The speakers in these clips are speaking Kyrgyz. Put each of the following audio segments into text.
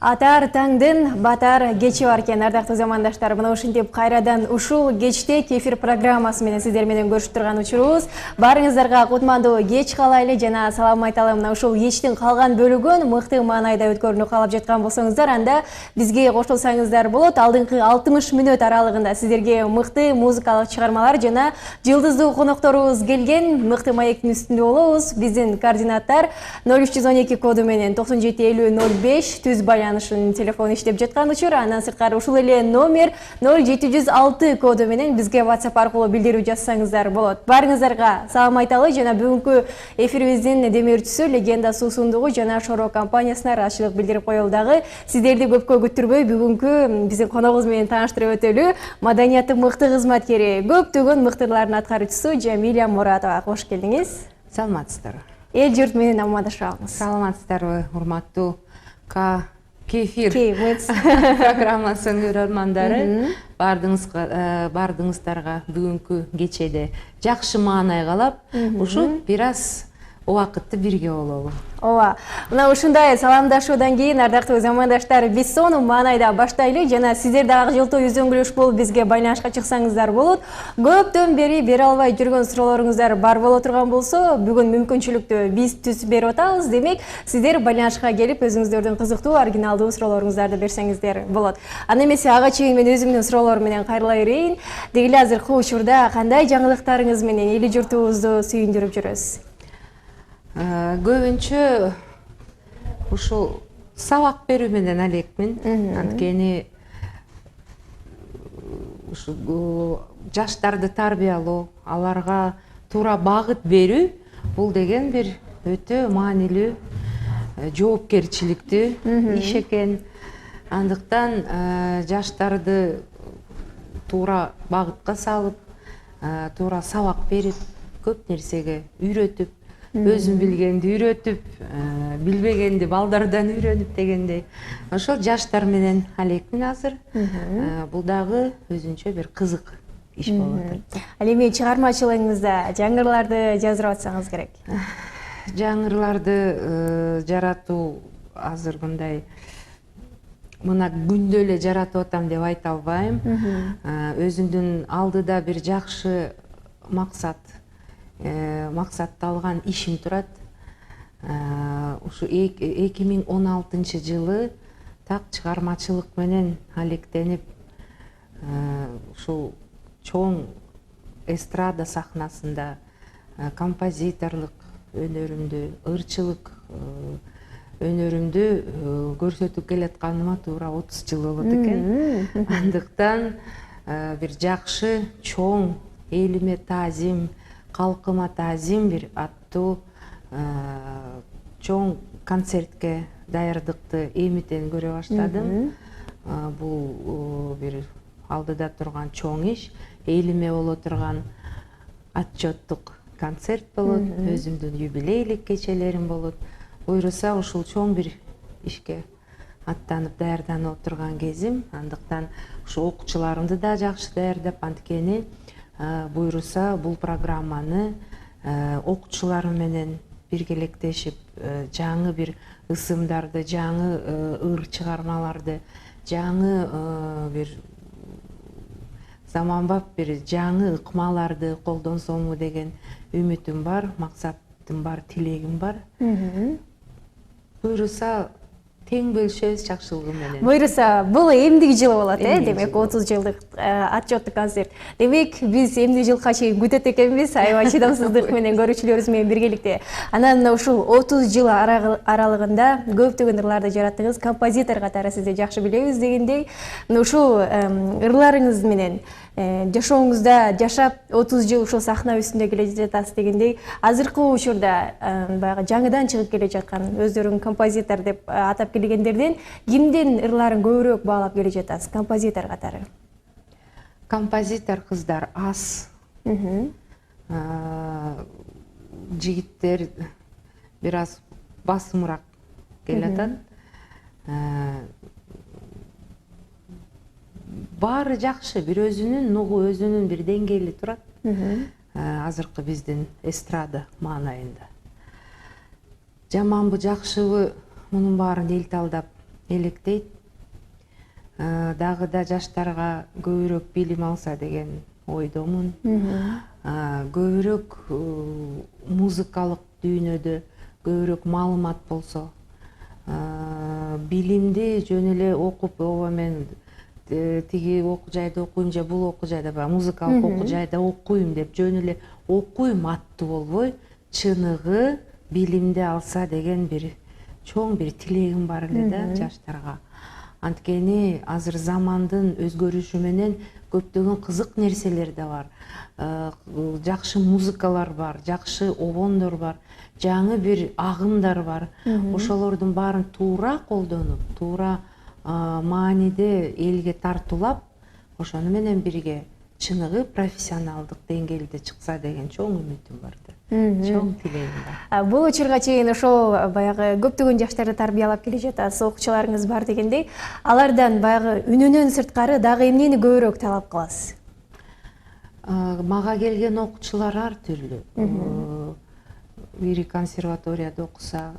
Атар таңдын батар кечи бар экен, ардактуу замандаштар. Мына ушинтип кайрадан ушул кечте кефир программасы менен сиздер менен көрүшүп турган учурубуз. Баарыңыздарга кутмандуу кеч каалайлы жана салам айталы. Мына ушул кечтин калган бөлүгүн мыкты маанайда өткөрүүнү каалап жаткан болсоңуздар, анда бизге кошулсаңыздар болот. Алдыңкы 60 мүнөт аралыгында сиздерге мыкты музыкалык чыгармалар жана жылдыздуу конокторубуз келген. Мыкты маектин үстүндө болобуз. Биздин координаттар 0312 коду менен 975005 түз байланышын телефон иштеп жаткан учур. Андан сырткары ушул эле номер 0706 коду менен бизге WhatsApp аркылуу билдирүү жазсаңыздар болот. Баарыңыздарга салам айталы жана бүгүнкү эфирибиздин демирчүсү Легенда суу сундугу жана Шоро компаниясына ыраазычылык билдирип коелу. Дагы сиздерди көпкө күттүрбөй бүгүнкү биздин коногубуз менен тааныштырып өтөлү. Маданияттын мыкты кызматкери, көптөгөн мыктылардын аткаруучусу Жамиля Муратова. Кош келдиңиз. Саламатсыздарбы. Эл журт менен амандашабыз. Саламатсыздарбы, урматтуу Кефир программасынын көрөрмандары. Бардыңыздарга бүгүнкү кечеде жакшы маанай каалап, ушу бир аз убакытты бирге бололу. Ооба. Мына ушундай саламдашуудан кийин ардактуу замандаштар, биз сону маанайда баштайлы жана сиздер дагы жылтоо үзөңгүлөш болуп бизге байланышка чыксаңыздар болот. Көптөн бери бере албай жүргөн суроолоруңуздар бар боло турган болсо, бүгүн мүмкүнчүлүктү биз түзүп берип атабыз. Демек, сиздер байланышка келип өзүңүздөрдүн кызыктуу, оригиналдуу суроолоруңуздарды берсеңиздер болот. Аны эмесе ага чейин мен өзүмдүн суроолорум менен кайрыла берейин. Дегеле азыркы учурда кандай жаңылыктарыңыз менен эли журтубузду сүйүндүрүп жүрөсүз? Көбүнчө ушул сабак берүү менен алекмин. Анткени ушул жаштарды тарбиялоо, аларга туура багыт берүү бул деген бир өтө маанилүү, жоопкерчиликтүү иш экен. Андыктан жаштарды туура багытка салып, туура сабак берип, көп нерсеге үйрөтүп, өзүм билгенди үйрөтүп, билбегенди балдардан үйрөнүп дегендей. Ошол жаштар менен алекмин азыр. Бул дагы өзүнчө бир кызык иш болуп атат. Ал эми чыгармачылыгыңызда жаңырларды жаздырып атсаңыз керек. Жаңырларды жаратуу азыр мындай мына күндө эле жаратып атам деп айта албайм. Өзүмдүн алдыда бир жакшы максатталган ишим турат. Ушу 2016 жылы так чыгармачылык менен алектенип, ушул чоң эстрада сахнасында композиторлук өнөрүмдү, ырчылык өнөрүмдү көрсөтүп келатканыма туура 30 жыл болот экен. Андыктан бир жакшы, чоң, элиме таазим, калкыма таазим бир аттуу чоң концертке даярдыкты эмитен көрө баштадым. Бул бир алдыда турган чоң иш, элиме боло турган отчеттук концерт болот, өзүмдүн юбилейлик кечелерим болот. Буйруса ушул чоң бир ишке аттанып даярданып турган кезим. Андыктан ушу окуучуларымды да жакшы даярдап, анткени буйруса бул программаны окуучуларым менен биргелектешип, жаңы бир ысымдарды, жаңы ыр чыгармаларды, жаңы бир заманбап бир жаңы ыкмаларды колдонсомму деген үмүтүм бар, максатым бар, тилегим бар. Буйруса тең бөлүшөбүз жакшылыгы менен. Буйруса, бул эмдиги жылы болот, демек 30 жылдык отчеттук концерт. Демек, биз эмдиги жылга чейин күтөт экенбиз, аябай чыдамсыздык менен көрүүчүлөрүбүз менен биргеликте. Анан ушул 30 жыл аралыгында көптөгөн ырларды жараттыңыз, композитор катары сизди жакшы билебиз дегендей. Ушул ырларыңыз менен жашооңузда жашап 30 жыл ушул сахна үстүндө келе жатасыз дегендей, азыркы учурда баягы жаңыдан чыгып келе жаткан өздөрүн композитор деп атап келгендерден кимдин ырларын көбүрөөк баалап келе жатасыз композитор катары? Композитор кыздар аз. Жигиттер бир аз басымыраак келатат. Баары жакшы, бир өзүнүн нугу, өзүнүн бир деңгээли турат. Азыркы биздин эстрада маанайында. Жаманбы, жакшыбы, мунун баарын эл талдап электейт. Дагы да жаштарга көбүрөөк билим алса деген ойдомун. Көбүрөөк музыкалык дүйнөдө көбүрөөк маалымат болсо, билимди жөн эле окуп, ооба мен тиги окуу жайда окуйм же бул окуу жайда, музыкалык окуу жайда окуйм деп жөн эле окуйм аттуу болбой, чыныгы билимди алса деген бир чоң бир тилегим бар эле да жаштарга. Анткени азыр замандын өзгөрүшү менен көптөгөн кызык нерселер да бар. Жакшы музыкалар бар, жакшы обондор бар, жаңы бир агымдар бар. Ошолордун баарын туура колдонуп, туура мааниде элге тартуулап, ошону менен бирге чыныгы профессионалдык деңгээлде чыкса деген чоң үмүтүм бар да. Чоң тилегим бар. Бул учурга чейин ошол баягы көптөгөн жаштарды тарбиялап келе жатасыз, окуучуларыңыз бар дегендей. Алардан баягы үнүнөн сырткары дагы эмнени көбүрөөк талап кыласыз? Мага келген окуучулар ар түрлүү. Бири консерваторияда окуса,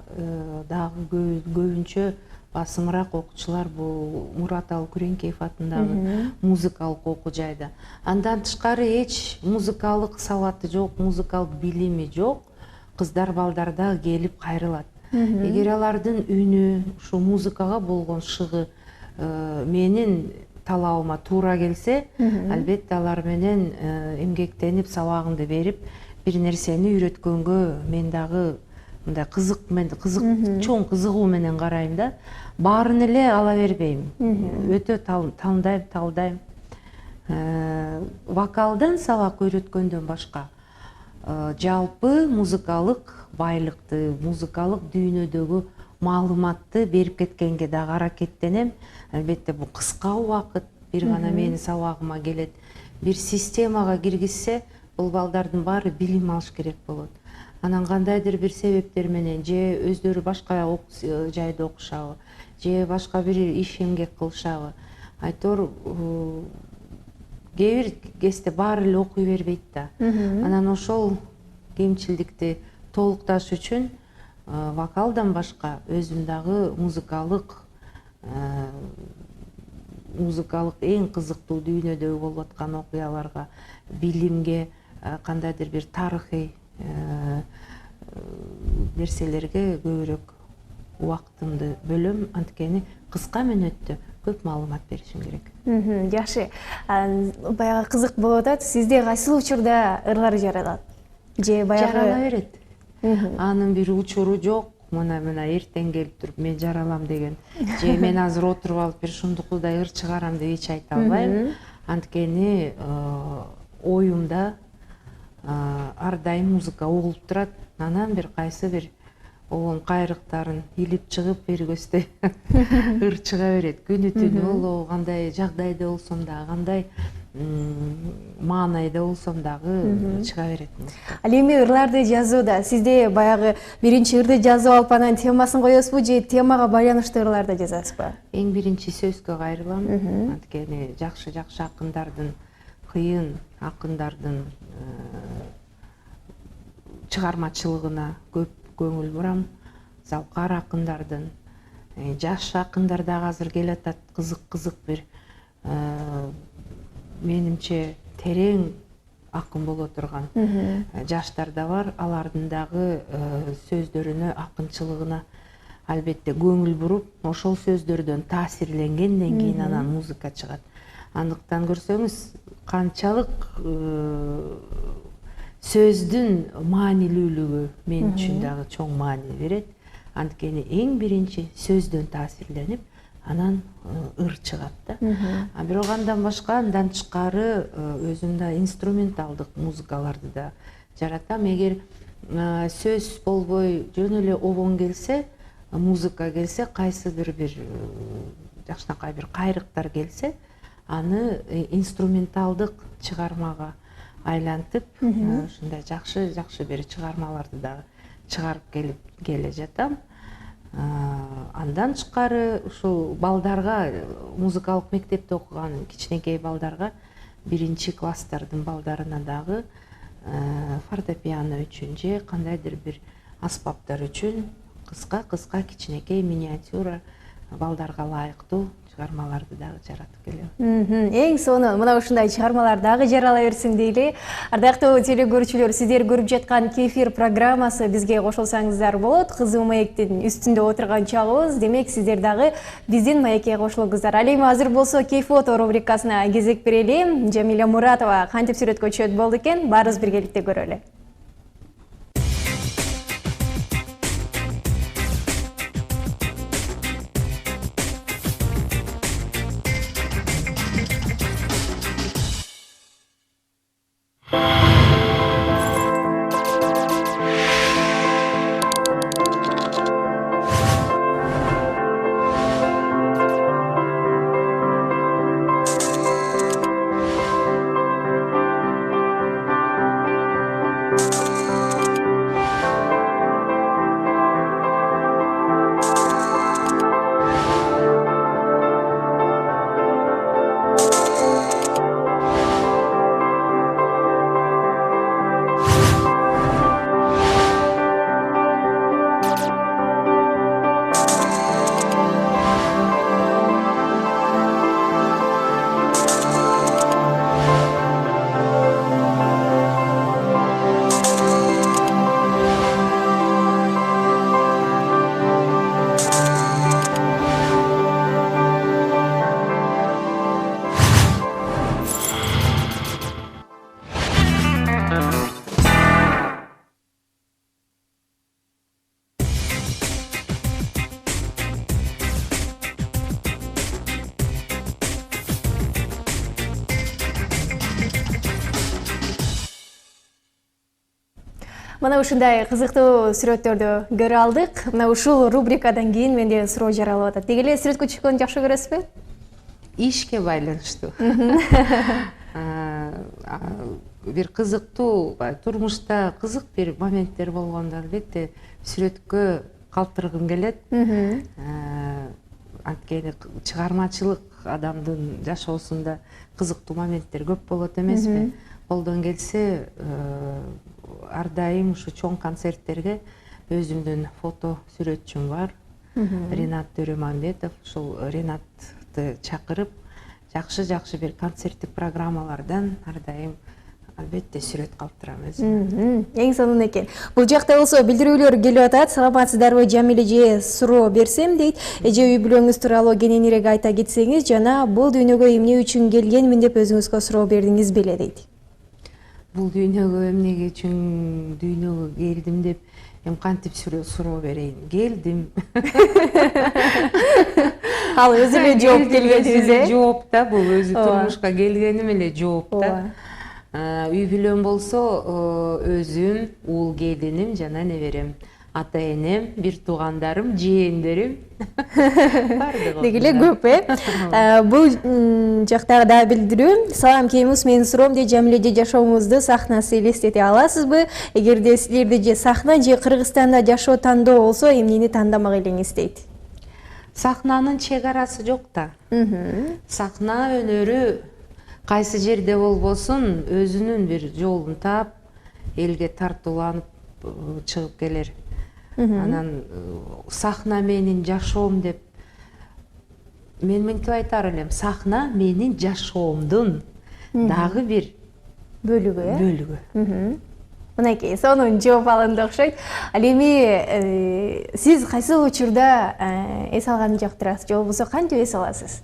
дагы көбүнчө басымыраак окуучулар бул Мураталы Күреңкеев атындагы музыкалык окуу жайда. Андан тышкары эч музыкалык сабаты жок, музыкалык билими жок кыздар, балдар да келип кайрылат. Эгер алардын үнү, ушу музыкага болгон шыгы менин талабыма туура келсе, албетте алар менен эмгектенип, сабагымды берип, бир нерсени үйрөткөнгө мен дагы мындай чоң кызыгуу менен карайм да. Баарын эле ала бербейм. Өтө талдайм. Вокалдан сабак үйрөткөндөн башка жалпы музыкалык байлыкты, музыкалык дүйнөдөгү маалыматты берип кеткенге дагы аракеттенем. Албетте бул кыска убакыт, бир гана менин сабагыма келет. Бир системага киргизсе, бул балдардын баары билим алыш керек болот. Анан кандайдыр бир себептер менен же өздөрү башка жайда окушабы, же башка бир иш эмгек кылышабы. Айтор кээ бир кезде баары эле окуй бербейт да. Анан ошол кемчилдикти толукташ үчүн вокалдан башка өзүм дагы музыкалык эң кызыктуу дүйнөдөгү болуп аткан окуяларга, билимге, кандайдыр бир тарыхый нерселерге көбүрөөк убактымды бөлөм, анткени кыска мөөнөттө көп маалымат беришим керек. Жакшы. Баягы кызык болуп атат. Сизде кайсыл учурда ырлар жаралат? Же баягы жарала берет. Анын бир учуру жок. Мына эртең келип туруп мен жаралам деген. Же мен азыр отуруп алып бир шундукудай ыр чыгарам деп эч айта албайм. Анткени оюмда ар дайым музыка угулуп турат. Анан бир кайсы бир оон кайрыктарын илип чыгып бир көздөй ыр чыга берет. Күнү түнү болобу, кандай жагдайда болсом дагы, кандай маанайда болсом дагы чыга берет. Ал эми ырларды жазууда сизде баягы биринчи ырды жазып алып анан темасын коесузбу же темага байланыштуу ырларды жазасызбы? Эң биринчи сөзгө кайрылам. Анткени жакшы акындардын, кыйын акындардын чыгармачылыгына көп көңүл бурам. Залкар акындардын, жаш акындар дагы азыр келатат, кызык бир менимче терең акын боло турган жаштар да бар. Алардын дагы сөздөрүнө, акынчылыгына албетте көңүл буруп, ошол сөздөрдөн таасирленгенден кийин анан музыка чыгат. Андыктан көрсөңүз, канчалык сөздүн маанилүүлүгү мен үчүн дагы чоң маани берет. Анткени эң биринчи сөздөн таасирленип, анан ыр чыгат да. Бирок андан башка, андан тышкары өзүм да инструменталдык музыкаларды да жаратам. Эгер сөз болбой жөн эле обон келсе, музыка келсе, кайсыдыр бир жакшынакай бир кайрыктар келсе, аны инструменталдык чыгармага айлантып, ушундай жакшы бир чыгармаларды да чыгарып келе жатам. Андан тышкары ушул балдарга, музыкалык мектепте окуган кичинекей балдарга, биринчи класстардын балдарына дагы фортепиано үчүн же кандайдыр бир аспаптар үчүн кыска кичинекей миниатюра балдарга ылайыктуу чыгармаларды дагы жаратып келебин. Эң сонун мына ушундай чыгармалар дагы жарала берсин дейли. Ардактуу телекөрүүчүлөр, сиздер көрүп жаткан Кефир программасы бизге кошулсаңыздар болот. Кызуу маектин үстүндө отурган чагыбыз. Демек, сиздер дагы биздин маекке кошулуңуздар. Ал эми азыр болсо Кейфото рубрикасына кезек берели. Жамиля Муратова кантип сүрөткө чөт болду экен? Баарыбыз биргеликте көрөлү. Мына ушундай кызыктуу сүрөттөрдү көрө алдык. Мына ушул рубрикадан кийин менде суроо жаралып атат. Деги эле сүрөткө чыкканды жакшы көрөсүзбү? Ишке байланыштуу. Бир кызыктуу, турмушта кызык бир моменттер болгондо албетте сүрөткө калтыргым келет. Анткени чыгармачылык адамдын жашоосунда кызыктуу моменттер көп болот эмеспи? Колдон келсе, ар дайым ушу чоң концерттерге өзүмдүн фото сүрөтчүм бар. Ринат Төрөманбетов. Ушул Ринатты чакырып, жакшы бир концерттик программалардан ар дайым албетте сүрөт калтырам өзүм. Эң сонун экен. Бул жакта болсо билдирүүлөр келип атат. Саламатсыздарбы Жамиле же, суроо берсем дейт. Эже үй бүлөңүз тууралуу кененирээк айта кетсеңиз, жана бул дүйнөгө эмне үчүн келгенмин деп өзүңүзгө суроо бердиңиз беле дейт. Бул дүйнөгө эмнеге үчүн дүйнөгө келдим деп кантип суроо берейин? Келдим. Ал өзү эле жооп келгениңиз э? Жооп да, бул өзү турмушка келгеним эле жооп да. Үй бүлөм болсо өзүм, уул келиним жана неберем, ата энем, бир туугандарым, жээндерим. Деги эле көп э? Бул жактагы дагы билдирүү. Салам Кеймус, менин суроом дейт, Жамиле же жашоомузду сахнасы элестете аласызбы? Эгерде силерде же сахна же Кыргызстанда жашоо тандоо болсо, эмнени тандамак элеңиз дейт. Сахнанын чек арасы жок да. Сахна өнөрү кайсы жерде болбосун өзүнүн бир жолун таап, элге тартууланып чыгып келер. Анан сахна менин жашоом деп мен мынтип айтар элем, сахна менин жашоомдун дагы бир бөлүгү. Мынакей, сонун жооп алынды окшойт. Ал эми сиз кайсы учурда эс алганды жактырасыз, же болбосо кантип эс аласыз?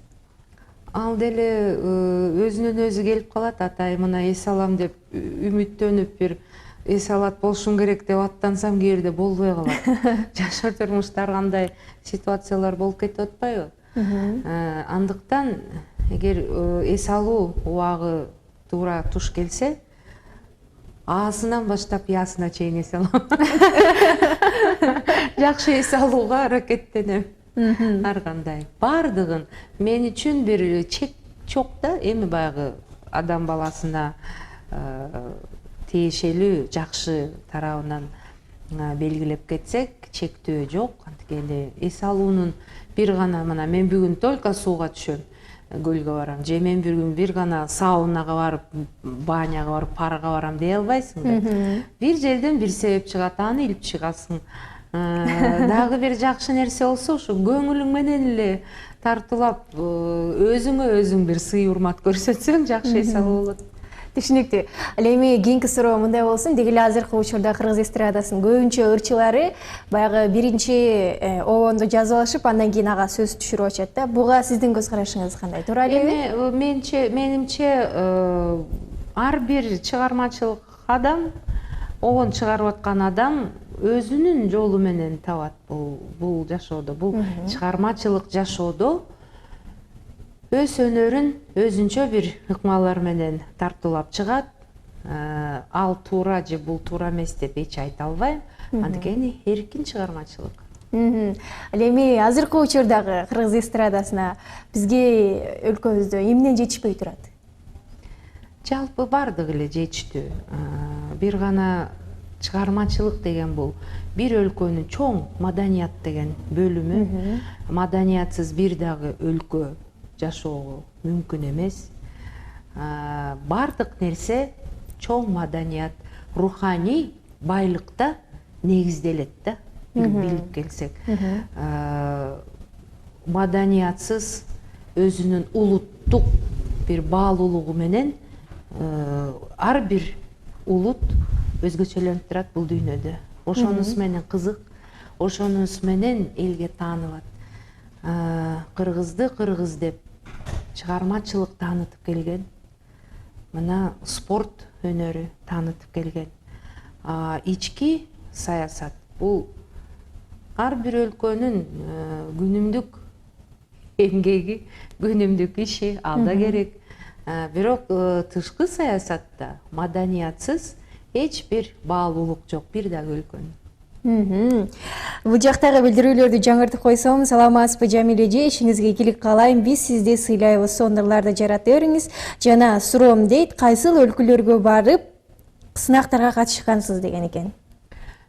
Ал деле өзүнөн өзү келип калат. Атай мына эс алам деп үмүттөнүп бир эс алат болушум керек деп аттансам кээ бирде болбой калат. Жашоо турмушта ар кандай ситуациялар болуп кетип атпайбы? Андыктан эгер эс алуу убагы туура туш келсе, аасынан баштап ясына чейин эс алам. Жакшы эс алууга аракеттенем. Ар кандай бардыгын мен үчүн бир чек жок да. Эми баягы адам баласына тиешелүү жакшы тарабынан белгилеп кетсек, чектөө жок. Анткени эс алуунун бир гана мына мен бүгүн только сууга түшөм, көлгө барам, же мен бүгүн бир гана саунага барып, баняга барып, парга барам дей албайсың да. Бир жерден бир себеп чыгат, аны илип чыгасың. Дагы бир жакшы нерсе болсо ушу көңүлүң менен эле тартуулап өзүңө өзүң бир сый урмат көрсөтсөң жакшы эс алуу болот. Түшүнүктүү. Ал эми кийинки суроо мындай болсун. Деги эле азыркы учурда кыргыз эстрадасынын көбүнчө ырчылары баягы биринчи обондо жазып алышып, андан кийин ага сөз түшүрүп атышат да. Буга сиздин көз карашыңыз кандай? Туура элеби? Менимче ар бир чыгармачылык адам, обон чыгарып аткан адам өзүнүн жолу менен табат бул жашоодо. Бул чыгармачылык жашоодо өз өнөрүн өзүнчө бир ыкмалар менен тартуулап чыгат. Ал туура же бул туура эмес деп эч айта албайм. Анткени эркин чыгармачылык. Ал эми азыркы учурдагы кыргыз эстрадасына бизге өлкөбүздө эмне жетишпей турат? Жалпы бардыгы эле жетиштүү. Бир гана чыгармачылык деген бул бир өлкөнүн чоң маданият деген бөлүмү. Маданиятсыз бир дагы өлкө жашоого мүмкүн эмес. Бардык нерсе чоң маданият, руханий байлыкта негизделет да, билип келсек. Маданиятсыз өзүнүн улуттук бир баалуулугу менен ар бир улут өзгөчөлөнүп турат бул дүйнөдө. Ошонусу менен кызык, ошонусу менен элге таанылат. Кыргызды кыргыз деп чыгармачылык таанытып келген, мына спорт өнөрү таанытып келген. Ички саясат бул ар бир өлкөнүн күнүмдүк эмгеги, күнүмдүк иши, алда керек. Бирок тышкы саясатта маданиятсыз эч бир баалуулук жок бир дагы өлкөнүн. Бул жактагы билдирүүлөрдү жаңыртып койсом, саламатсызбы Жамиле эже, ишиңизге ийгилик каалайм. Биз сизди сыйлайбыз, сондурларды жарата бериңиз. Жана суроом дейт, кайсыл өлкөлөргө барып сынактарга катышкансыз деген экен.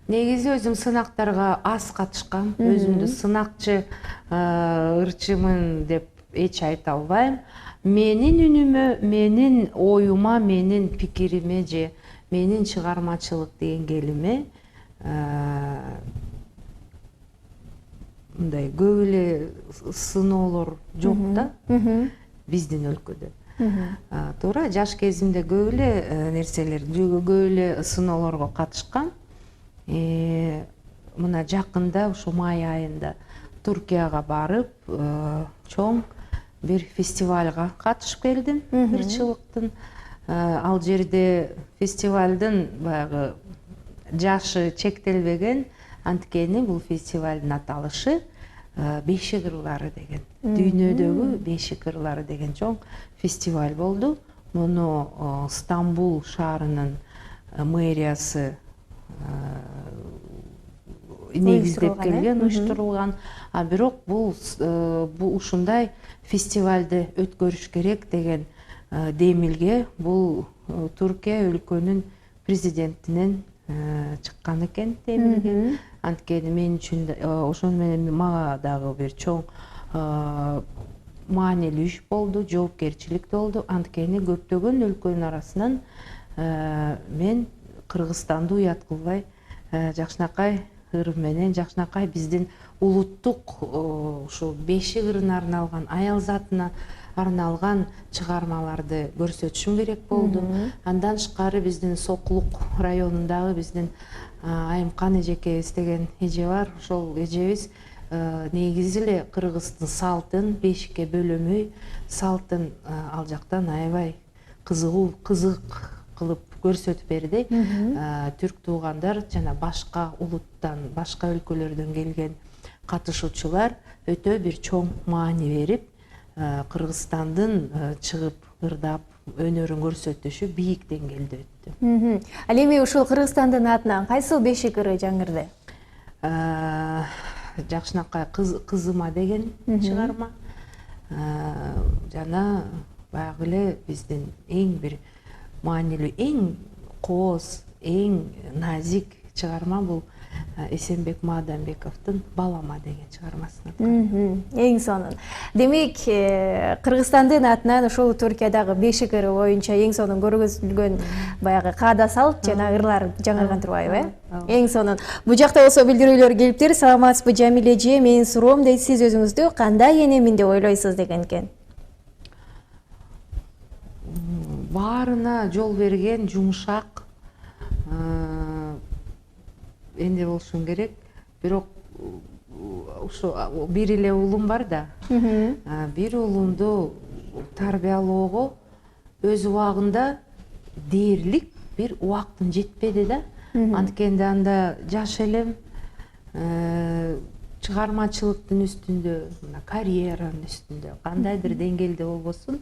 Негизи өзүм сынактарга аз катышкам. Өзүмдү сынакчы ырчымын деп эч айта албайм. Менин үнүмө, менин оюма, менин пикириме же менин чыгармачылык деген келиме мындай көп эле сыноолор жок да биздин өлкөдө. Туура, жаш кезимде көп эле нерселер, көп эле сыноолорго катышкам. Мына жакында ушу май айында Туркияга барып, чоң бир фестивалга катышып келдим, ырчылыктын. Ал жерде фестивалдын баягы жашы чектелбеген, анткени бул фестивалдын аталышы Бешик ырлары деген. Дүйнөдөгү Бешик ырлары деген чоң фестиваль болду. Муну Стамбул шаарынын мэриясы негиздеп келген, уюштурулган. Бирок бул ушундай фестивалды өткөрүш керек деген демилге бул Туркия өлкөнүн президентинен чыккан экен демилге. Анткени мен үчүн ошону менен мага дагы бир чоң маанилүү иш болду, жоопкерчилик болду. Анткени көптөгөн өлкөнүн арасынан мен Кыргызстанды уят кылбай, жакшынакай ыр менен, жакшынакай биздин улуттук ушу Бешик ырына арналган, аял затына арналган чыгармаларды көрсөтүшүм керек болду. Андан тышкары биздин Сокулук районундагы биздин Айымкан эжекебиз деген эже бар. Ошол эжебиз негизи эле кыргыздын салтын, Бешикке бөлөмөй салтын ал жактан аябай кызык кылып көрсөтүп берди. Түрк туугандар жана башка улуттан, башка өлкөлөрдөн келген катышуучулар өтө бир чоң маани берип, Кыргызстандын чыгып ырдап өнөрүн көрсөтүшү бийик деңгээлде өттү. Ал эми ушул Кыргызстандын атынан кайсыл Бешик ыры жаңырды? Жакшынакай кызыма деген чыгарма. Жана баягы эле биздин эң бир маанилүү, эң кооз, эң назик чыгарма бул Эсенбек Мааданбековдун «Балама» деген чыгармасын. Эң сонун. Демек, Кыргызстандын атынан ошол Түркиядагы бешик ыры боюнча эң сонун көргөзүлгөн баягы каада салт жана ырлар жаңырган турбайбы? Эң сонун. Бул жакта болсо билдирүүлөр келиптир. Саламатсызбы Жамиле эже? Менин суроом дейт, сиз өзүңүздү кандай энемин деп ойлойсуз деген экен. Баарына жол берген, жумшак энди болушун керек. Бирок ушу бир эле уулум бар да. Бир уулумду тарбиялоого өз убагында дээрлик бир убактым жетпеди да. Анткенде анда жаш элем, чыгармачылыктын үстүндө, карьеранын үстүндө, кандайдыр деңгээлде болбосун,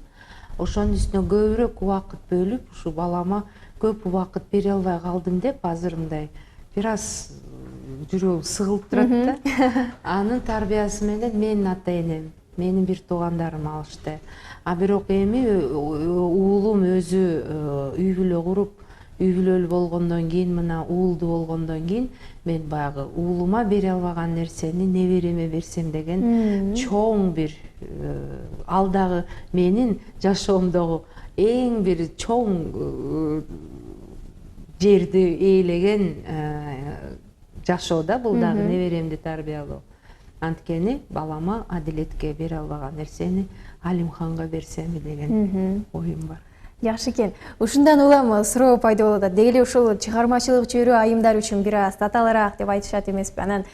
ошонун үстүнө көбүрөөк убакыт бөлүп, ушу балама көп убакыт бере албай калдым деп азыр мындай бир аз жүрөгүм сыгылып турат да. Анын тарбиясы менен менин ата энем, менин бир туугандарым алышты. А бирок эми уулум өзү үй бүлө куруп, үй бүлөлүү болгондон кийин, мына уулду болгондон кийин мен баягы уулума бере албаган нерсени небереме берсем деген чоң бир алдагы менин жашоомдогу эң бир чоң жерди ээлеген жашоо да, бул дагы неберемди тарбиялоо. Анткени балама адилетке бере албаган нерсени Алимханга берсеми деген оюм бар. Жакшы экен. Ушундан улам суроо пайда болот. Деги эле ушул чыгармачылык жөнү айымдар үчүн бир аз татаалыраак деп айтышат эмеспи? Анан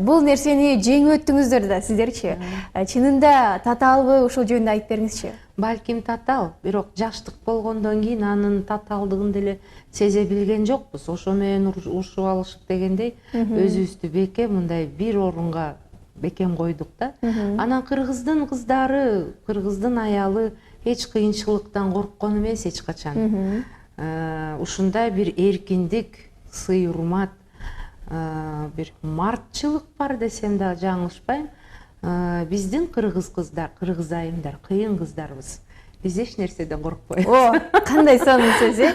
бул нерсени жеңип өттүңүздөр да сиздерчи? Чынында татаалбы, ушул жөнүндө айтып бериңизчи. Балким татаал, бирок жаштык болгондон кийин анын татаалдыгын деле сезе билген жокпуз. Ошо менен урушуп алышык дегендей, өзүбүздү бекем мындай бир орунга бекем койдук да. Анан кыргыздын кыздары, кыргыздын аялы эч кыйынчылыктан корккон эмес эч качан. Ушундай бир эркиндик, сый урмат, бир мартчылык бар десем да жаңылышпайм. Биздин кыргыз кыздар, кыргыз айымдар кыйын кыздарбыз. Биз эч нерседен коркпойбуз. Кандай сонун сөз, э?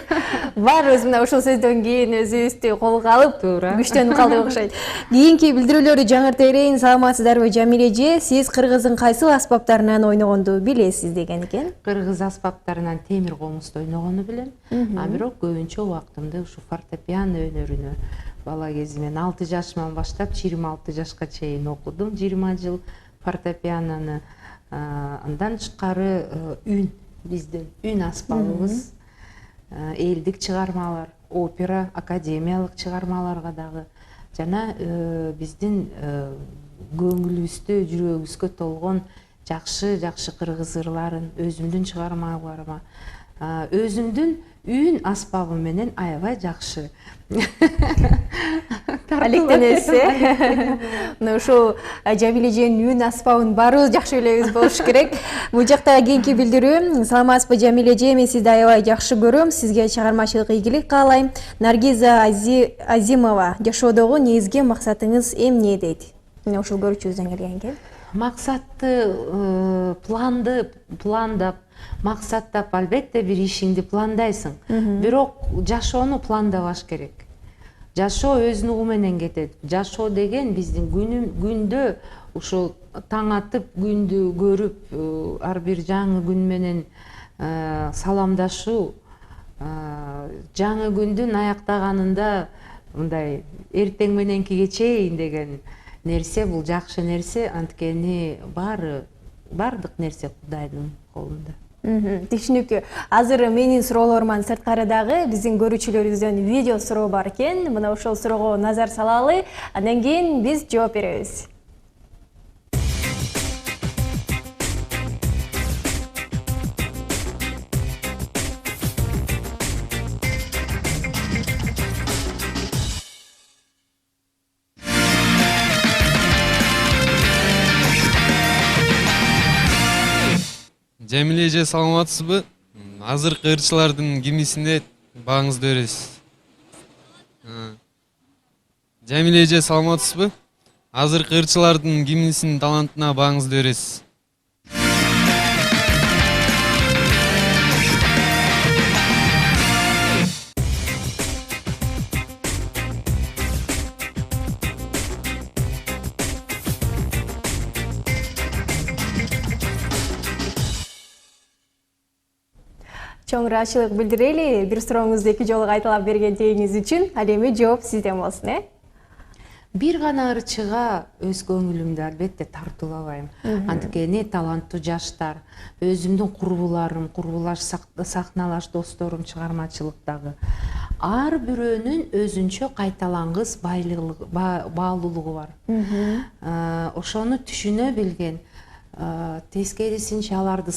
Баарыбыз мына ушул сөздөн кийин өзүбүздү колго алып, күчтөнүп калдык окшойт. Кийинки билдирүүлөрдү жаңырта берейин. Саламатсыздарбы Жамиле эже? Сиз кыргыздын кайсыл аспаптарынан ойногонду билесиз деген экен. Кыргыз аспаптарынан темир комузду ойногону билем. А бирок көбүнчө убактымды ушу фортепиано өнөрүнө бала кезимен 6 жашыман баштап 26 жашка чейин окудум. 20 жыл фортепианону. Андан тышкары үн, биздин үн аспабыбыз, элдик чыгармалар, опера, академиялык чыгармаларга дагы жана биздин көңүлүбүздө, жүрөгүбүзгө толгон жакшы кыргыз ырларын өзүмдүн чыгармаларыма, өзүмдүн үн аспабым менен аябай жакшы алектенесиз. Мына ушул Жамиле эженин үн аспабын баарыбыз жакшы билебиз болуш керек. Бул жакта кийинки билдирүү. Саламатсызбы Жамиле эже? Мен сизди аябай жакшы көрөм. Сизге чыгармачылык ийгилик каалайм. Наргиза Азимова, жашоодогу негизги максатыңыз эмне дейт? Мына ушул көрүүчүбүздөн келген экен. Максатты пландап, максаттап албетте бир ишиңди пландайсың. Бирок жашоону пландабаш керек. Жашоо өз нугу менен кетет. Жашоо деген биздин күндө ушул таң атып, күндү көрүп, ар бир жаңы күн менен саламдашуу, жаңы күндүн аяктаганында мындай эртең мененкиге чейин деген нерсе бул жакшы нерсе. Анткени бардык нерсе Кудайдын колунда. Түшүнүктүү. Азыр менин суроолоруман сырткары дагы биздин көрүүчүлөрүбүздөн видео суроо бар экен. Мына ошол суроого назар салалы. Андан кийин биз жооп беребиз. Жамиле эже, саламатсызбы? Азыркы ырчылардын кимисине бааңызды бересиз. Жамиле эже, саламатсызбы? Азыркы ырчылардын кимисинин талантына бааңызды бересиз. чоң ыраазычылык билдирели бир сурооңузду 2 жолу кайталап бергендигиңиз үчүн. Ал эми жооп сизден болсун, Бир гана ырчыга өз көңүлүмдү албетте тартуулабайм. Анткени таланттуу жаштар, өзүмдүн курбулаш сахналаш досторум чыгармачылыктагы ар бирөөнүн өзүнчө кайталангыс баалуулугу бар. Ошону түшүнө билген, тескерисинче аларды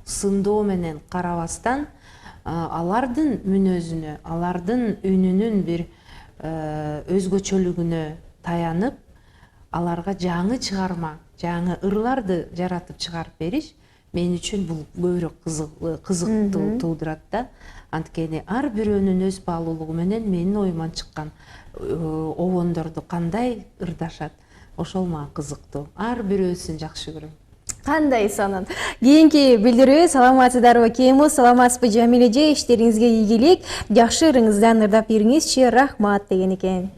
сындоо менен карабастан, алардын мүнөзүнө, алардын үнүнүн бир өзгөчөлүгүнө таянып, аларга жаңы чыгарма, жаңы ырларды жаратып чыгарып бериш мен үчүн бул көбүрөөк кызыктуу туудурат да. Анткени ар бирөөнүн өз баалуулугу менен менин оюман чыккан обондорду кандай ырдашат, ошол мага кызыктуу. Ар бирөөсүн жакшы көрөм. Кандай сонун. Кийинки билдирүү саламатсыздарбы Кемус, саламатсызбы Жамиле эже, иштериңизге ийгилик, жакшы ырыңыздан ырдап бериңизчи, рахмат деген экен.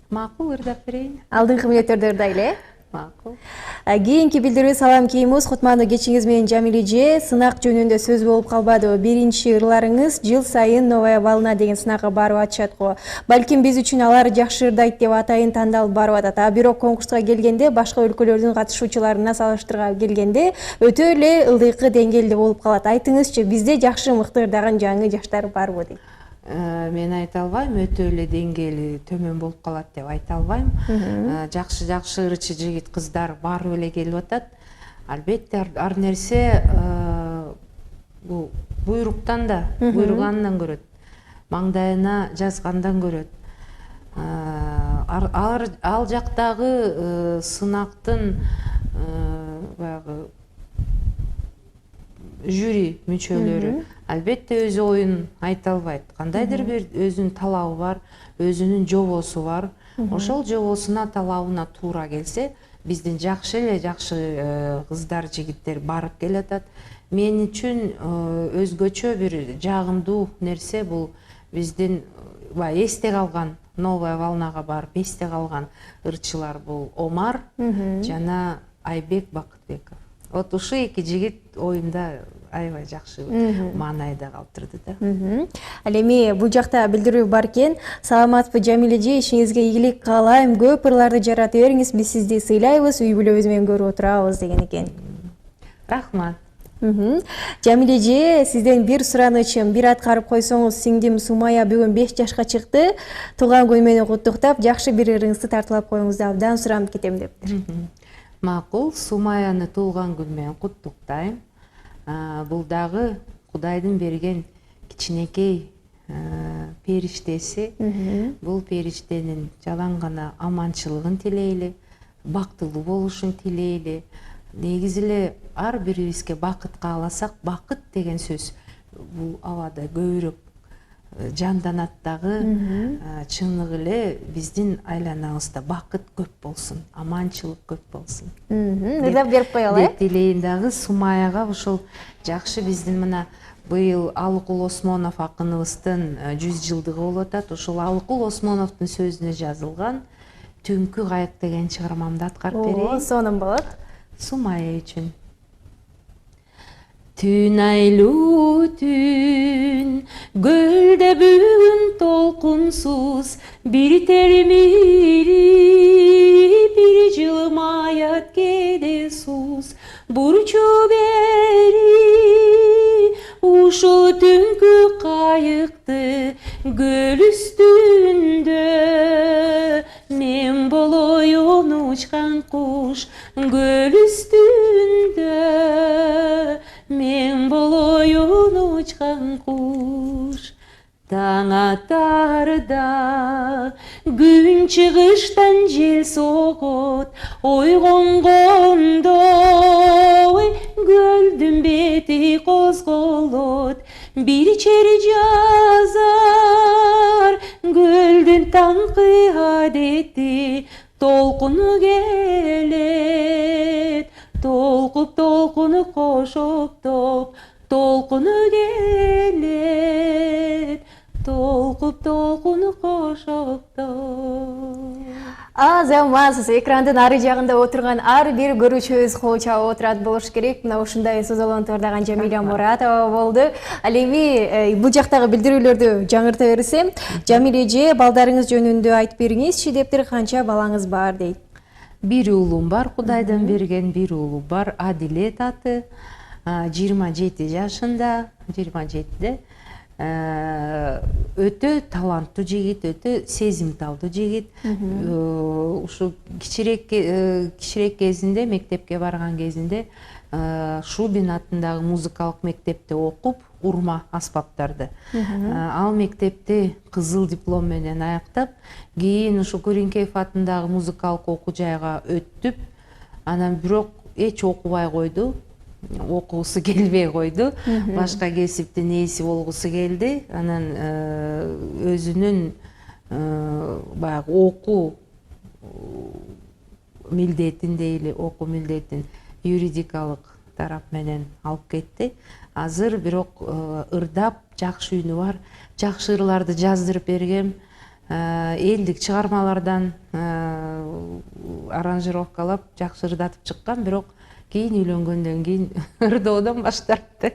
Макул, ырдап берейин. Алдыңкы мүнөттөрдө ырдайлы, Макул. Кийинки билдирүү салам Кемус, кутмандуу кечиңиз менен Жамиле эже, сынак жөнүндө сөз болуп калбадыбы? Биринчи ырларыңыз жыл сайын новая волна деген сынакка барып атышат го. Балким биз үчүн алар жакшы ырдайт деп атайын тандалып барып атат. А бирок конкурска келгенде, башка өлкөлөрдүн катышуучуларына салыштырып келгенде өтө эле ылдыйкы деңгээлде болуп калат. Айтыңызчы, бизде жакшы мыкты ырдаган жаңы жаштар барбы дейт? Мен айта албайм, өтө эле деңгээли төмөн болуп калат деп айта албайм. Жакшы ырчы жигит кыздар барып эле келип атат. Албетте ар нерсе бул буйруктан да, буйругандан көрөт. Маңдайына жазгандан көрөт. Ал жактагы сынактын баягы жюри мүчөлөрү албетте өз оюн айта албайт. Кандайдыр бир өзүнүн талабы бар, өзүнүн жобосу бар. Ошол жобосуна, талабына туура келсе, биздин жакшы кыздар, жигиттер барып келатат. Мен үчүн өзгөчө бир жагымдуу нерсе бул биздин эсте калган, новая волнага барып эсте калган ырчылар бул Омар жана Айбек Бакытбеков. Вот ушу эки жигит оюмда аябай жакшы маанайда калтырды да. Ал эми бул жакта билдирүү бар экен. Саламатсызбы Жамиле эже, ишиңизге ийгилик каалайм. Көп ырларды жарата бериңиз, биз сизди сыйлайбыз, үй бүлөбүз менен көрүп отурабыз деген экен. Рахмат. Жамиле эже, сизден бир суранычым, бир аткарып койсоңуз, сиңдим Сумая бүгүн 5 жашка чыкты. Туулган күнү менен куттуктап, жакшы бир ырыңызды тартуулап коюңуз деп абдан суранып кетем дептир. Макул, Сумаяны туулган күнү менен куттуктайм. Бул дагы Кудайдын берген кичинекей периштеси. Бул периштенин жалаң гана аманчылыгын тилейли, бактылуу болушун тилейли. Негизи эле ар бирибизге бакыт кааласак, бакыт деген сөз бул абада көбүрөөк жанданат дагы. Чындыгы эле биздин айланабызда бакыт көп болсун, аманчылык көп болсун. Ырдап берип коелу, деп тилейин дагы. Сумаяга ушул жакшы биздин мына быйыл Алыкул Осмонов акыныбыздын 100 жылдыгы болуп атат. Ушул Алыкул Осмоновдун сөзүнө жазылган Түнкү кайык деген чыгармамды аткарып берейин. Сонун болот. Сумая үчүн. Түн айлуу түн, гөлдө бүгүн толкунсуз, бир термири, бир жылмаят кеде суз, бурчу бери, ушул түнкү кайыкты көл үстүндө, мен болоюн учкан куш, көл үстүндө, мен болоюн учкан куш. Таң атарда күн чыгыштан жел согот, ойгонгондо көлдүн бети козголот, бир чер жазар көлдүн таңкы адети, толкуну келет, толкуп толкуну кошоктоп, толкуну келет, толкуп толкуну кошоктоп. Азыр амансыз. Экрандын ары жагында отурган ар бир көрүүчүбүз кол чабып отурат болуш керек. Мына ушундай созолон тордаган Жамиля Муратова болду. Ал эми бул жактагы билдирүүлөрдү жаңырта берсем, Жамиля эже балдарыңыз жөнүндө айтып бериңизчи дептир, канча балаңыз бар дейт. Бир уулум бар, Кудайдан берген бир уулум бар, Адилет аты, 27 жашында, 27-де. Өтө таланттуу жигит, өтө сезимталдуу жигит. Ушу кичирээк кезинде, мектепке барган кезинде Шубин атындагы музыкалык мектепте окуп, урма аспаптарды. Ал мектепти кызыл диплом менен аяктап, кийин ушу Көрүнкеев атындагы музыкалык окуу жайга өттүп, анан бирок эч окубай койду. Окугусу келбей койду. Башка кесиптин ээси болгусу келди. Анан өзүнүн баягы окуу милдетин дейли, окуу милдетин юридикалык тарап менен алып кетти. Азыр бирок ырдап, жакшы үнү бар, жакшы ырларды жаздырып бергем. Элдик чыгармалардан аранжировкалап, жакшы ырдатып чыккан, бирок кийин үйлөнгөндөн кийин ырдоодон баш тартты.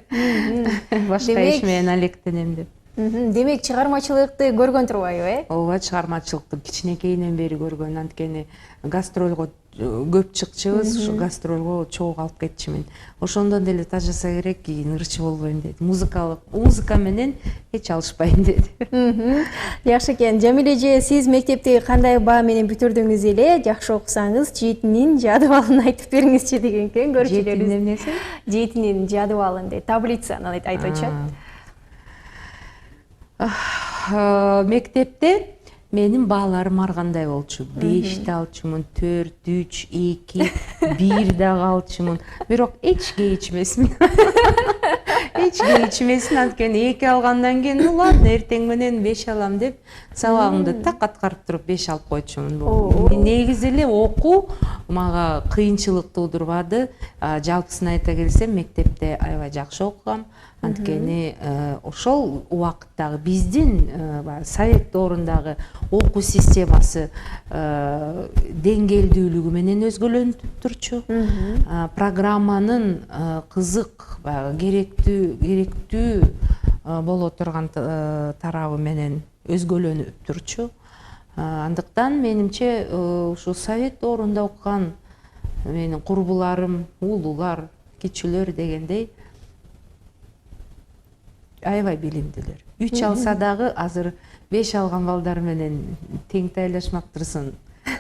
Башка иш менен алектенем деп. Демек чыгармачылыкты көргөн турбайбы, Ооба, чыгармачылыкты кичинекейинен бери көргөн. Анткени гастролго көп чыкчубуз, ушу гастролго чогуу алып кетчүмүн. Ошондон деле тажаса керек, кийин ырчы болбойм деди. Музыка менен эч алышпайм деди. Жакшы экен. Жамиля эже, сиз мектепти кандай баа менен бүтүрдүңүз эле? Жакшы окусаңыз, жетинин жадыбалын айтып бериңизчи деген экен көрүүчүлөрүбүз. Жетинин эмнеси? Жетинин жадыбалын дейт, таблицаны айтып Мектепте менин бааларым ар кандай болчу. 5 алчумун, 4, 3, 2, 1 дагы алчумун. Бирок эч кечмесмин. Эч кечмесин, анткени 2 алгандан кийин, ладно, эртең менен 5 алам деп, сабагымды так аткарып туруп 5 алып койчумун. Негизи эле окуу мага кыйынчылык туудурбады. Жалпысын айта келсем, мектепте аябай жакшы окугам. Анткени ошол убакыттагы биздин совет доорундагы окуу системасы деңгээлдүүлүгү менен өзгөлөнүп турчу. Программанын кызык, керектүү боло турган тарабы менен өзгөлөнүп турчу. Андыктан менимче ушу совет доорунда окуган менин курбуларым, уулулар, кичүүлөр дегендей аябай билимдүүлөр. 3 алса дагы азыр 5 алган балдар менен тең тайлашмактырсын.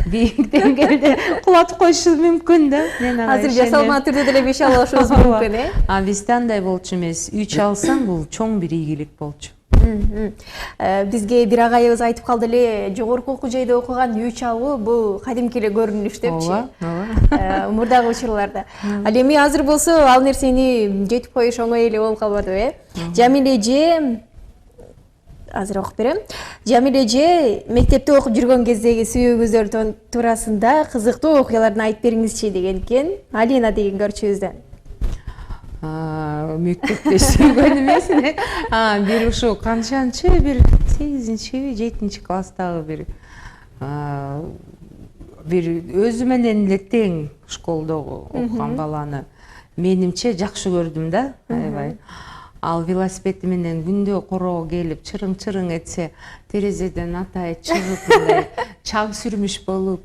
Бийик деңгээлде кулатып коюшу мүмкүн да. Азыр жасалма түрдө деле 5 алышыбыз мүмкүн, Бизде андай болчу эмес. 3 алсаң бул чоң бир ийгилик болчу. Бизге бир агайыбыз айтып калды эле, жогорку окуу жайда окуган 3 алуу бул кадимки эле көрүнүш депчи. Мурдагы учурларда. Ал эми азыр болсо ал нерсени жетип коюш оңой эле болуп калбады, Жамиля эже, азыр окуп берем. Жамиля эже, мектепте окуп жүргөн кездеги сүйүүңүздөр туурасында кызыктуу окуяларды айтып бериңизчи деген экен. Алина деген көрчүбүздөн. Мектепте сүйгөн эмес. Бир ушу канчанчы, бир 8-7 класстагы бир өзү менен эле тең школдогу окуган баланы менимче жакшы көрдүм да, аябай. Ал велосипеди менен күндө короо келип, чырың-чырың этсе, терезеден атай чыгып, мындай чаң сүрмүш болуп.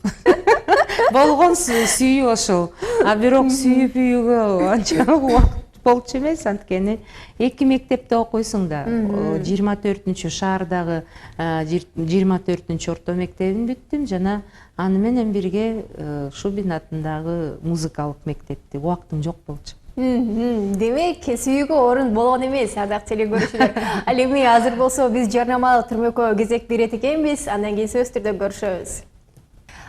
Болгон сүйүү ошол. Бирок сүйүүгө анча убакыт болчу эмес, анткени 2 мектепте окуйсуң да. 24-чү шаардагы 24-чү орто мектебин бүттүм, жана аны менен бирге Шубин атындагы музыкалык мектепти. Убактым жок болчу. Демек, сүйүүгө орун болгон эмес, ардактуу теле көрүүчүлөр. Ал эми азыр болсо биз жарнамалык түрмөккө кезек берет экенбиз, андан кийин сөзсүз түрдө көрүшөбүз.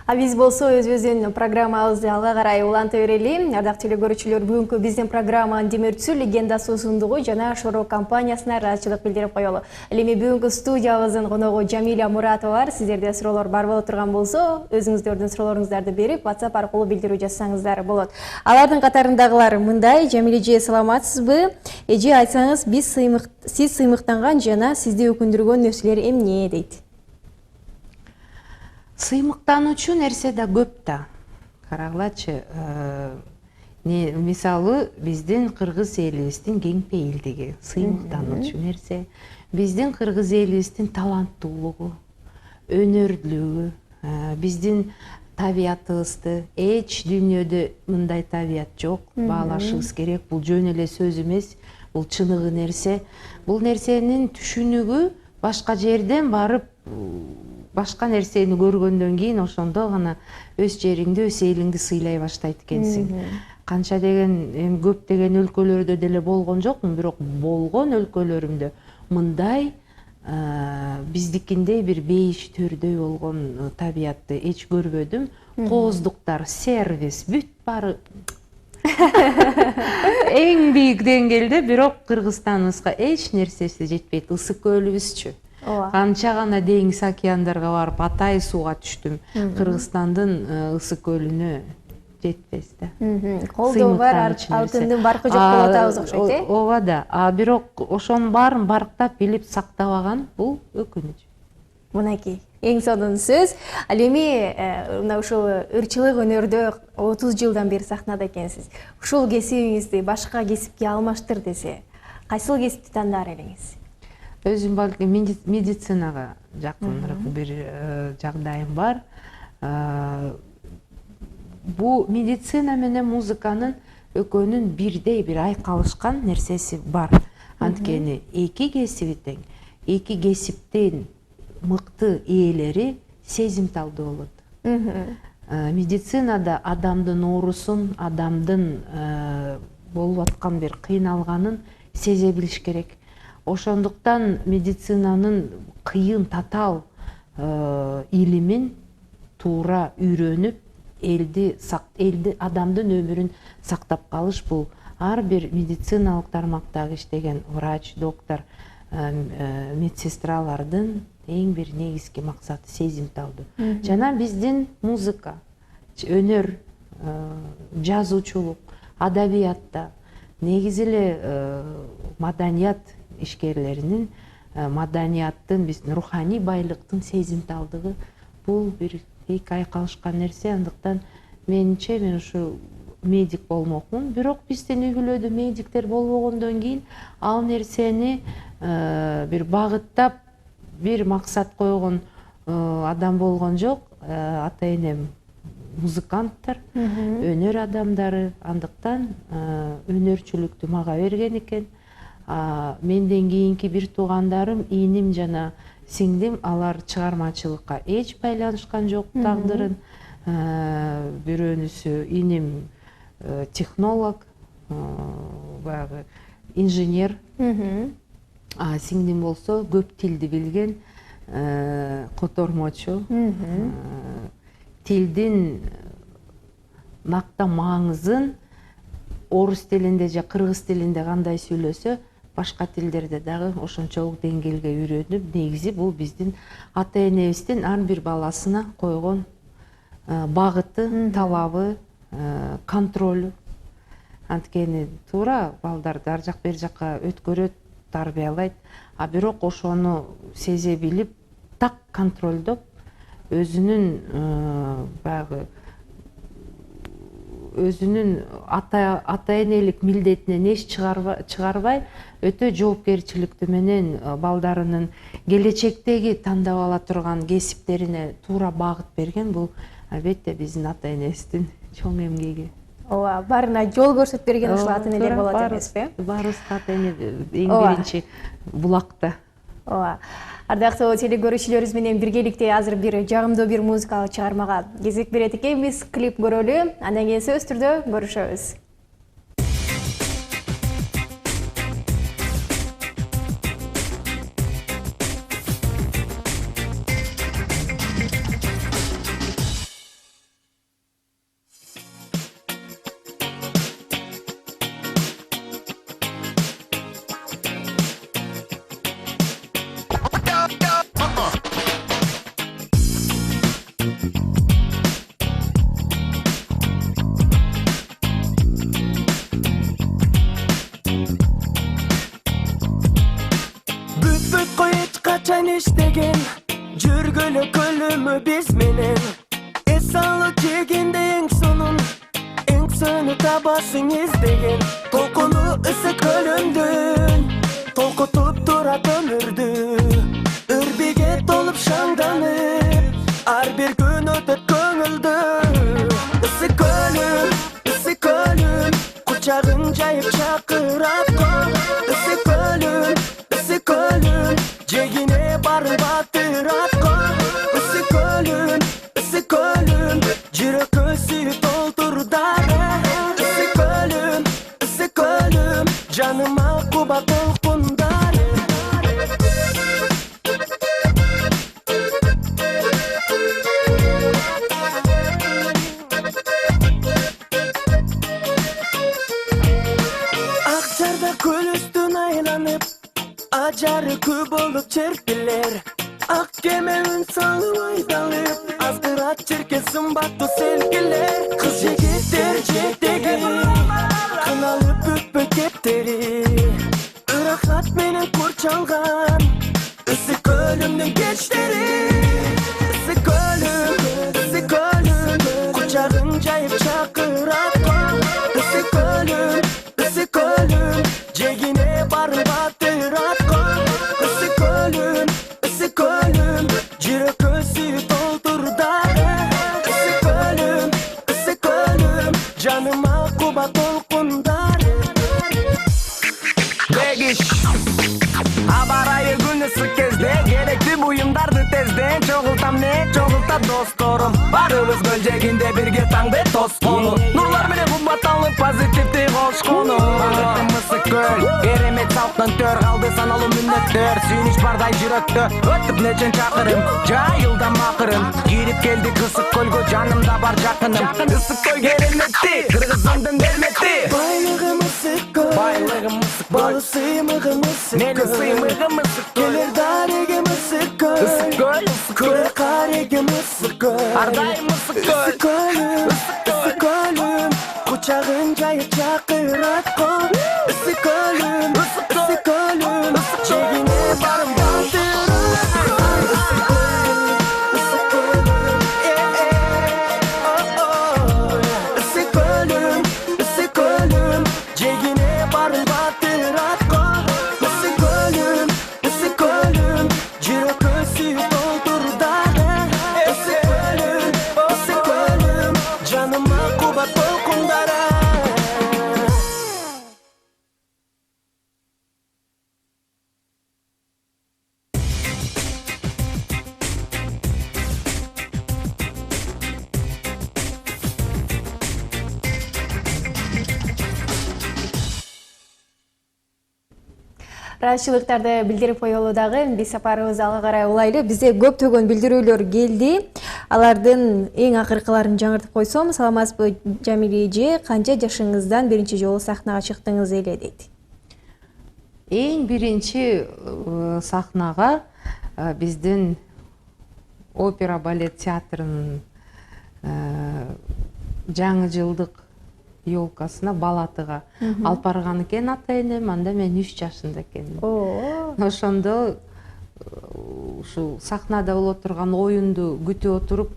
Биз болсо өзүбүздүн программабызды алга карай уланта берели. Ардактуу теле көрүүчүлөр, бүгүнкү биздин программанын демөөрчүсү Легендасы сундугу жана Шоро компаниясына ыраазычылык билдирип коелу. Ал эми бүгүнкү студиябыздын коногу Жамиля Муратова бар. Сиздерде суроолор бар боло турган болсо, өзүңүздөрдүн суроолоруңуздарды берип, WhatsApp аркылуу билдирүү жазсаңыздар болот. Алардын катарындагылар мындай: Жамиля эже, саламатсызбы? Эже, айтсаңыз, сиз сыймыктанган жана сизди өкүндүргөн нерселер эмне дейт? сыймыктануучу нерсе да көп да. Карагылачы, мисалы биздин кыргыз элибиздин кең пейилдиги сыймыктануучу нерсе, биздин кыргыз элибиздин таланттуулугу, өнөрлүгү, биздин табиятыбызды эч дүйнөдө мындай табият жок, баалашыбыз керек. Бул жөн эле сөз эмес, бул чыныгы нерсе. Бул нерсенин түшүнүгү башка жерден барып, башка нерсени көргөндөн кийин ошондо гана өз жериңди, өз элиңди сыйлай баштайт экенсиң. Канча деген эми көптөгөн өлкөлөрдө деле болгон жокмун, бирок болгон өлкөлөрүмдө мындай биздикиндей бир бейиш төрдөй болгон табиятты эч көрбөдүм. Кооздуктар, сервис, бүт баары эң бийик деңгээлде, бирок Кыргызстаныбызга эч нерсеси жетпейт. Ысык көлүбүзчү. Канча гана деңиз, океандарга барып атай сууга түштүм. Кыргызстандын ысык көлүнө жетпес да. Колдоо бар, алтындын баркы жок болуп атабыз окшойт, э? Ооба да. Бирок ошонун баарын барктап билип сактабаган бул өкүнүч. Мынакей, эң сонун сөз. Ал эми мына ушул ырчылык өнөрдө 30 жылдан бери сахнада экенсиз. Ушул кесибиңизди башка кесипке алмаштыр десе, кайсыл кесипти тандаар элеңиз? Өзүм балким медицинага жакыныраак бир жагдайым бар. Бу медицина менен музыканын экөөнүн бирдей бир айкалышкан нерсеси бар. Анткени эки кесиби тең, эки кесиптин мыкты ээлери сезимталдуу болот. Медицинада адамдын оорусун, адамдын болуп аткан бир кыйналганын сезе билиш керек. Ошондуктан медицинанын кыйын, татаал илимин туура үйрөнүп, элди адамдын өмүрүн сактап калыш бул ар бир медициналык тармактагы иштеген врач, доктор, медсестралардын эң бир негизги максаты сезимталдуу. Жана биздин музыка, өнөр, жазуучулук, адабиятта негизи эле маданият ишкерлеринин, маданияттын, биздин руханий байлыктын сезимталдыгы бул бир эки айкалышкан нерсе. Андыктан менимче мен ушу медик болмокмун. Бирок биздин үй бүлөдө медиктер болбогондон кийин ал нерсени бир багыттап, бир максат койгон адам болгон жок. Ата-энем музыканттар, өнөр адамдары. Андыктан өнөрчүлүктү мага берген экен. Менден кийинки бир туугандарым, ийним жана сиңдим, алар чыгармачылыкка эч байланышкан жок тагдырын. Бирөөнүсү ийним технолог, баягы инженер. Сиңдим болсо көп тилди билген, котормочу. Тилдин накта маңызын орус тилинде же кыргыз тилинде кандай сүйлөсө, башка тилдерде дагы ошончолук деңгээлге үйрөнүп, негизи бул биздин ата-энебиздин ар бир баласына койгон багыты, талабы, контролю. Анткени туура балдарды ар жак бери жакка өткөрөт, тарбиялайт. Бирок ошону сезе билип, так контролдоп, өзүнүн баягы өзүнүн ата-энелик милдетинен эч чыгарбай, өтө жоопкерчиликтүү менен балдарынын келечектеги тандап ала турган кесиптерине туура багыт берген. Бул албетте биздин ата-энебиздин чоң эмгеги. Ооба, баарына жол көрсөтүп берген ушул ата-энелер болот эмеспи? Баарыбызга ата-эне эң биринчи булакта. Ооба. Ардактуу телекөрүүчүлөрүбүз менен биргеликте азыр бир жагымдуу бир музыкалык чыгармага кезек берет экенбиз. Клип көрөлү, андан кийин сөзсүз түрдө көрүшөбүз. Качан иштеген Жүргүлө көлүмү биз менен эс алып жегенде эң сонун табасың издеген толкуну ысык көлүмдүн толкутуп турат өмүрдү үрбиге толуп шаңданып ар бир күн өтөт көңүлдүү ысык көлүм кучагын жайып чакырат го ысык көлүм жегине барын батырат го ысык көлүм жүрөккө сүйүп толтурдары ысык көлүм жаныма куба толкундары ак жарда көл үстүн айланып ажары кү болуп черпилер ак кеме үн салып айдалып азгырат черке сымбаттуу селкилер кыз жигиттер жээктеги кыналып бүкпөй кептери ырахат менен курчалган ысык көлүмдүн кечтери ысык көлүм кучагын жайып чакырат го ысык көлүм жегине барын батырат го ысык көлүм жүрөккө сүйүп толтурдары ысык көлүм жаныма куба толкундары Бегиш аба ырайы күн ысык кезде керектүү буюмдарды тезден чогултам чогултат досторум баарыбыз көл жээгинде бирге таңды тоскону нурлар менен кубатталып позитивди кошкону багытым ысык көл керемет салктын төр калды саналуу мүнөттөр сүйүнүч бардай жүрөктө өтүп нечен чакырым жайылдам акырын кирип келдик ысык көлгө жанымда бар жакыным ысык көл кереметти кыргызымдын дермети байлыгым ысык көл балу сыймыгым ысык менин сыймыгым ысык көл келер дарегем ысык көл көрөр карегем ысык көл ар дайым ысык көлүм кучагын жайып чакырат го ысык көлүм жегине барын ысык көлүм жегине барын батырат го ысык көлүм жүрөккө сүйүп толтурдары ысык көлүм жаныма кубат толкундары ыраазычылыктарды билдирип коелу дагы биз сапарыбызды алга карай улайлы. Бизде көптөгөн билдирүүлөр келди. Алардын эң акыркыларын жаңыртып койсом, саламатсызбы Жамиле эже, канча жашыңыздан биринчи жолу сахнага чыктыңыз эле дейт. Эң биринчи сахнага биздин опера балет театрынын жаңы жылдык ёлкасына балатыга алып барган экен ата энем, анда мен 3 жашында экенмин. Ошондо ушул сахнада боло турган оюнду күтүп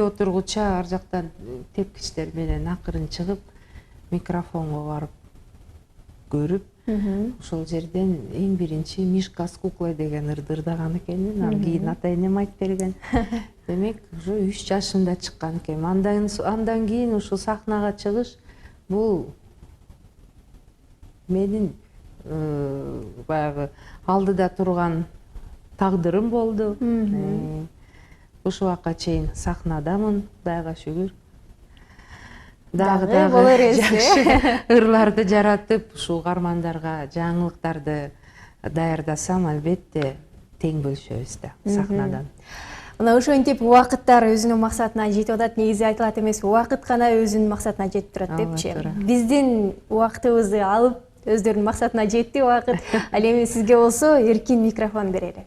отургуча ар жактан тепкичтер менен акырын чыгып микрофонго барып көрүп ошол жерден эң биринчи Мишка с куклой деген ырды ырдаган экенмин. Ал кийин ата энем айтып берген. Демек уже 3 жашымда чыккан экенмин. Андан кийин ушул сахнага чыгыш бул менин баягы алдыда турган тагдырым болду. Ушул убакка чейин сахнадамын, Кудайга шүгүр. Дагы жакшы ырларды жаратып, ушул угармандарга жаңылыктарды даярдасам, албетте тең бөлүшөбүз да сахнадан. Мына ошентип убакыттар өзүнүн максатына жетип атат. Негизи айтылат эмес, убакыт гана өзүнүн максатына жетип турат депчи. Биздин убактыбызды алып, өздөрүнүн максатына жетти убакыт. Ал эми сизге болсо эркин микрофон берели.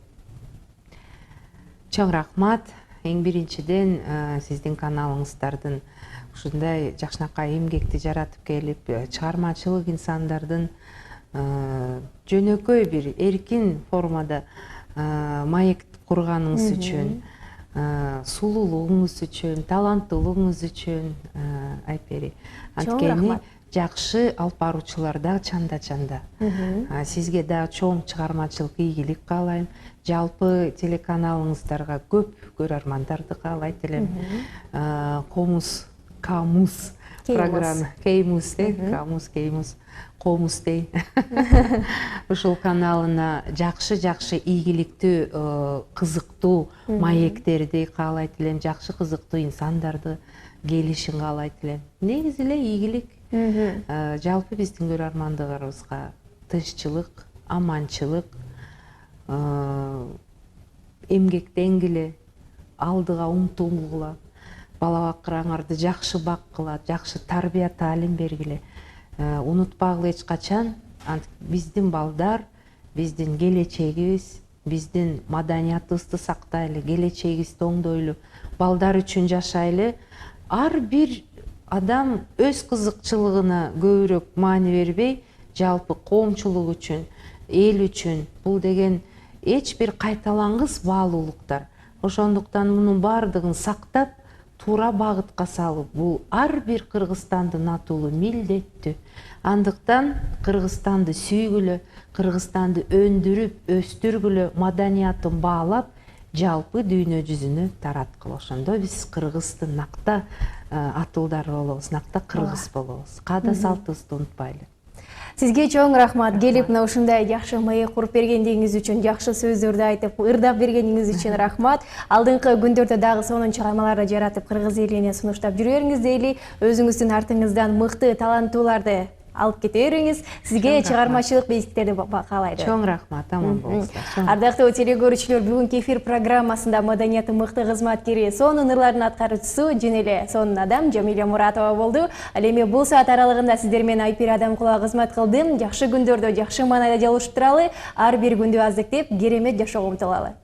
Чоң рахмат. Эң биринчиден сиздин каналыңыздардын ушундай жакшынакай эмгекти жаратып келип, чыгармачылык инсандардын жөнөкөй бир эркин формада маек курганыңыз үчүн, сулуулугуңуз үчүн, таланттуулугуңуз үчүн Айпери. Анткени жакшы алып баруучулар дагы чанда. Сизге дагы чоң чыгармачылык ийгилик каалайм. Жалпы телеканалыңыздарга көп көрөрмандарды каалайт элем. Комуз программа, Комуз дей. Ушул каналына жакшы ийгиликтүү, кызыктуу маектерди каалайт элем, жакшы кызыктуу инсандарды келишин каалайт элем. Негизи эле ийгилик. Жалпы биздин көрөрмандыгыбызга тынччылык, аманчылык, эмгектенгиле, алдыга умтулгула, бала бакыраңарды жакшы баккыла, жакшы тарбия таалим бергиле. Унутпагыла эч качан биздин балдар, биздин келечегибиз, биздин маданиятыбызды сактайлы, келечегибизди оңдойлу, балдар үчүн жашайлы. Ар бир адам өз кызыкчылыгына көбүрөөк маани бербей, жалпы коомчулук үчүн, эл үчүн, бул деген эч бир кайталангыс баалуулуктар. Ошондуктан мунун баардыгын сактап, туура багытка салып, бул ар бир кыргызстандын атуулу милдеттүү. Андыктан Кыргызстанды сүйгүлө, Кыргызстанды өндүрүп, өстүргүлө, маданиятын баалап, жалпы дүйнө жүзүнө тараткыла. Ошондо биз Кыргыздын накта атуулдары болобуз, накта кыргыз болобуз. Каада салтыбызды унутпайлы. Сизге чоң рахмат. Келип мына ушундай жакшы маек куруп бергендигиңиз үчүн, жакшы сөздөрдү айтып, ырдап бергениңиз үчүн рахмат. Алдыңкы күндөрдө дагы сонун чыгармаларды жаратып, кыргыз элине сунуштап жүрө бериңиз дейли. Өзүңүздүн артыңыздан мыкты, таланттууларды алып кете бериңиз. Сизге чыгармачылык бейсиктерди каалайбыз. Чоң рахмат, аман болуңуздар. Ардактуу телегөрүүчүлөр, бүгүнкү эфир программасында маданияты мыкты кызматкери, сонун ырлардын аткаруучусу, жөн эле сонун адам Жамиля Муратова болду. Ал эми бул саат аралыгында сиздер менен Айпери Адамкулова кызмат кылдым. Жакшы күндөрдө жакшы маанайда жолугушуп туралы, ар бир күндү аздыктеп, керемет жашоого умтулалы.